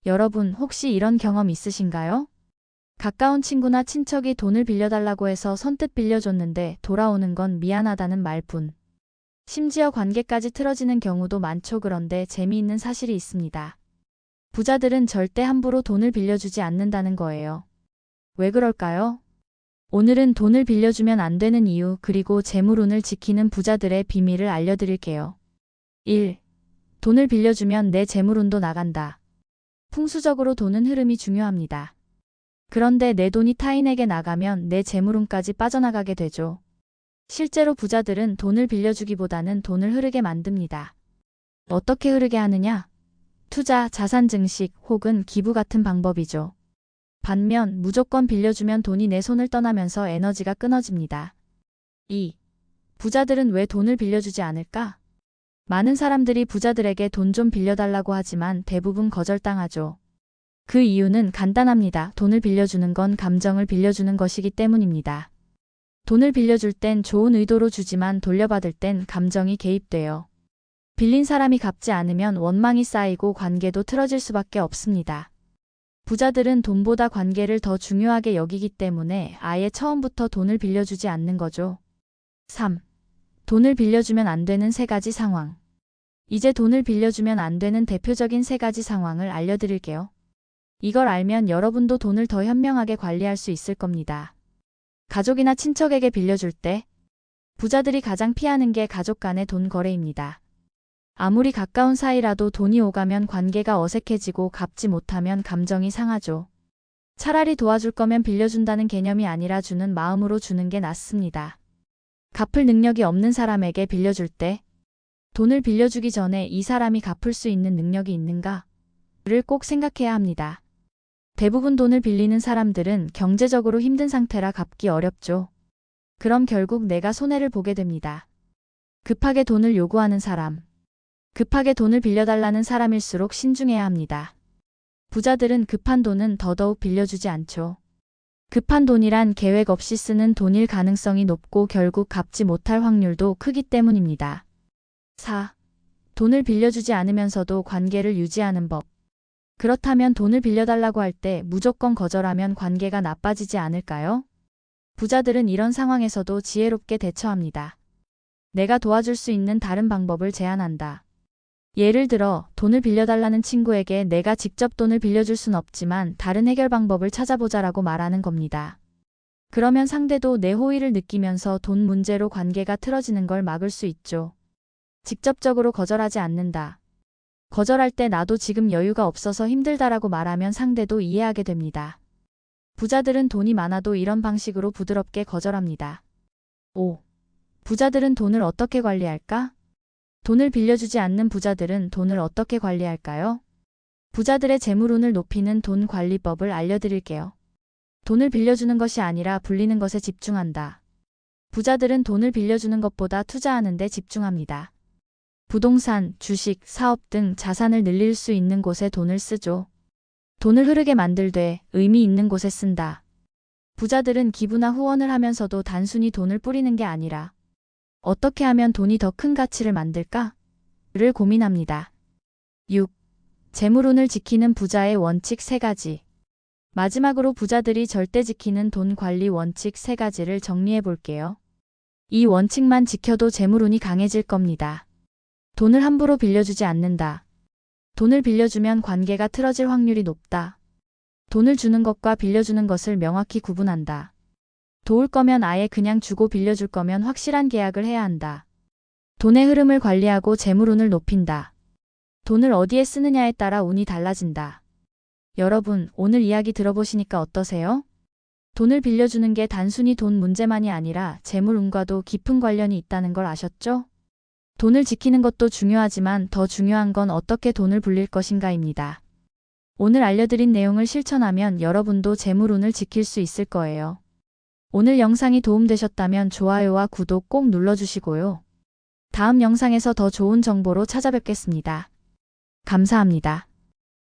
여러분 혹시 이런 경험 있으신가요? 가까운 친구나 친척이 돈을 빌려달라고 해서 선뜻 빌려줬는데 돌아오는 건 미안하다는 말뿐. 심지어 관계까지 틀어지는 경우도 많죠. 그런데 재미있는 사실이 있습니다. 부자들은 절대 함부로 돈을 빌려주지 않는다는 거예요. 왜 그럴까요? 오늘은 돈을 빌려주면 안 되는 이유 그리고 재물운을 지키는 부자들의 비밀을 알려드릴게요. 1. 돈을 빌려주면 내 재물운도 나간다. 풍수적으로 돈은 흐름이 중요합니다. 그런데 내 돈이 타인에게 나가면 내 재물운까지 빠져나가게 되죠. 실제로 부자들은 돈을 빌려주기보다는 돈을 흐르게 만듭니다. 어떻게 흐르게 하느냐? 투자, 자산 증식 혹은 기부 같은 방법이죠. 반면 무조건 빌려주면 돈이 내 손을 떠나면서 에너지가 끊어집니다. 2. 부자들은 왜 돈을 빌려주지 않을까? 많은 사람들이 부자들에게 돈 좀 빌려달라고 하지만 대부분 거절당하죠. 그 이유는 간단합니다. 돈을 빌려주는 건 감정을 빌려주는 것이기 때문입니다. 돈을 빌려줄 땐 좋은 의도로 주지만 돌려받을 땐 감정이 개입돼요. 빌린 사람이 갚지 않으면 원망이 쌓이고 관계도 틀어질 수밖에 없습니다. 부자들은 돈보다 관계를 더 중요하게 여기기 때문에 아예 처음부터 돈을 빌려주지 않는 거죠. 3. 돈을 빌려주면 안 되는 3가지 상황. 이제 돈을 빌려주면 안 되는 대표적인 3가지 상황을 알려드릴게요. 이걸 알면 여러분도 돈을 더 현명하게 관리할 수 있을 겁니다. 가족이나 친척에게 빌려줄 때 부자들이 가장 피하는 게 가족 간의 돈 거래입니다. 아무리 가까운 사이라도 돈이 오가면 관계가 어색해지고 갚지 못하면 감정이 상하죠. 차라리 도와줄 거면 빌려준다는 개념이 아니라 주는 마음으로 주는 게 낫습니다. 갚을 능력이 없는 사람에게 빌려줄 때 돈을 빌려주기 전에 이 사람이 갚을 수 있는 능력이 있는가를 꼭 생각해야 합니다. 대부분 돈을 빌리는 사람들은 경제적으로 힘든 상태라 갚기 어렵죠. 그럼 결국 내가 손해를 보게 됩니다. 급하게 돈을 요구하는 사람. 급하게 돈을 빌려달라는 사람일수록 신중해야 합니다. 부자들은 급한 돈은 더더욱 빌려주지 않죠. 급한 돈이란 계획 없이 쓰는 돈일 가능성이 높고 결국 갚지 못할 확률도 크기 때문입니다. 4. 돈을 빌려주지 않으면서도 관계를 유지하는 법. 그렇다면 돈을 빌려달라고 할 때 무조건 거절하면 관계가 나빠지지 않을까요? 부자들은 이런 상황에서도 지혜롭게 대처합니다. 내가 도와줄 수 있는 다른 방법을 제안한다. 예를 들어 돈을 빌려달라는 친구에게 내가 직접 돈을 빌려줄 순 없지만 다른 해결 방법을 찾아보자라고 말하는 겁니다. 그러면 상대도 내 호의를 느끼면서 돈 문제로 관계가 틀어지는 걸 막을 수 있죠. 직접적으로 거절하지 않는다. 거절할 때 나도 지금 여유가 없어서 힘들다라고 말하면 상대도 이해하게 됩니다. 부자들은 돈이 많아도 이런 방식으로 부드럽게 거절합니다. 5. 부자들은 돈을 어떻게 관리할까? 돈을 빌려주지 않는 부자들은 돈을 어떻게 관리할까요? 부자들의 재물운을 높이는 돈 관리법을 알려드릴게요. 돈을 빌려주는 것이 아니라 불리는 것에 집중한다. 부자들은 돈을 빌려주는 것보다 투자하는 데 집중합니다. 부동산, 주식, 사업 등 자산을 늘릴 수 있는 곳에 돈을 쓰죠. 돈을 흐르게 만들되 의미 있는 곳에 쓴다. 부자들은 기부나 후원을 하면서도 단순히 돈을 뿌리는 게 아니라 어떻게 하면 돈이 더 큰 가치를 만들까?를 고민합니다. 6. 재물운을 지키는 부자의 원칙 3가지. 마지막으로 부자들이 절대 지키는 돈 관리 원칙 3가지를 정리해 볼게요. 이 원칙만 지켜도 재물운이 강해질 겁니다. 돈을 함부로 빌려주지 않는다. 돈을 빌려주면 관계가 틀어질 확률이 높다. 돈을 주는 것과 빌려주는 것을 명확히 구분한다. 도울 거면 아예 그냥 주고 빌려줄 거면 확실한 계약을 해야 한다. 돈의 흐름을 관리하고 재물운을 높인다. 돈을 어디에 쓰느냐에 따라 운이 달라진다. 여러분, 오늘 이야기 들어보시니까 어떠세요? 돈을 빌려주는 게 단순히 돈 문제만이 아니라 재물운과도 깊은 관련이 있다는 걸 아셨죠? 돈을 지키는 것도 중요하지만 더 중요한 건 어떻게 돈을 불릴 것인가입니다. 오늘 알려드린 내용을 실천하면 여러분도 재물운을 지킬 수 있을 거예요. 오늘 영상이 도움되셨다면 좋아요와 구독 꼭 눌러주시고요. 다음 영상에서 더 좋은 정보로 찾아뵙겠습니다. 감사합니다.